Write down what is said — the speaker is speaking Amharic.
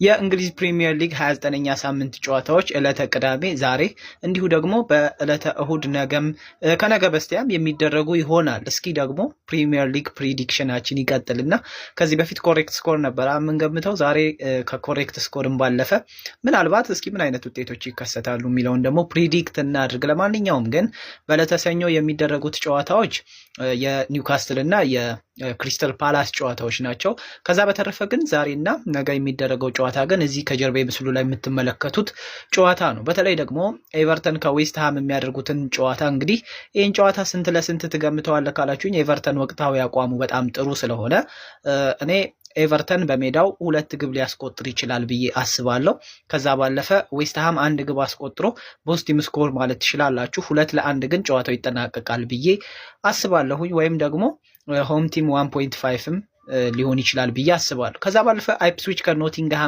የእንግሊዝ ፕሪሚየር ሊግ 29ኛ ሳምንት ጨዋታዎች ዕለተ ቅዳሜ ዛሬ እንዲሁ ደግሞ በዕለተ እሁድ ነገም ከነገ በስቲያም የሚደረጉ ይሆናል። እስኪ ደግሞ ፕሪሚየር ሊግ ፕሪዲክሽናችን ይቀጥልና ከዚህ በፊት ኮሬክት ስኮር ነበር የምንገምተው። ዛሬ ከኮሬክት ስኮርም ባለፈ ምናልባት እስኪ ምን አይነት ውጤቶች ይከሰታሉ የሚለውን ደግሞ ፕሪዲክት እናድርግ። ለማንኛውም ግን በዕለተ ሰኞ የሚደረጉት ጨዋታዎች የኒውካስትል እና የክሪስታል ፓላስ ጨዋታዎች ናቸው። ከዛ በተረፈ ግን ዛሬና ነገ የሚደረገው ጨዋታ ግን እዚህ ከጀርባ ምስሉ ላይ የምትመለከቱት ጨዋታ ነው። በተለይ ደግሞ ኤቨርተን ከዌስትሃም የሚያደርጉትን ጨዋታ እንግዲህ ይህን ጨዋታ ስንት ለስንት ትገምተዋለህ ካላችሁኝ ኤቨርተን ወቅታዊ አቋሙ በጣም ጥሩ ስለሆነ እኔ ኤቨርተን በሜዳው 2 ግብ ሊያስቆጥር ይችላል ብዬ አስባለሁ። ከዛ ባለፈ ዌስትሃም 1 ግብ አስቆጥሮ ፖዚቲቭ ስኮር ማለት ትችላላችሁ። 2-1 ግን ጨዋታው ይጠናቀቃል ብዬ አስባለሁኝ። ወይም ደግሞ ሆም ቲም 1.5ም ሊሆን ይችላል ብዬ አስባለሁ። ከዛ ባለፈ አይፕስዊች ከኖቲንግሃም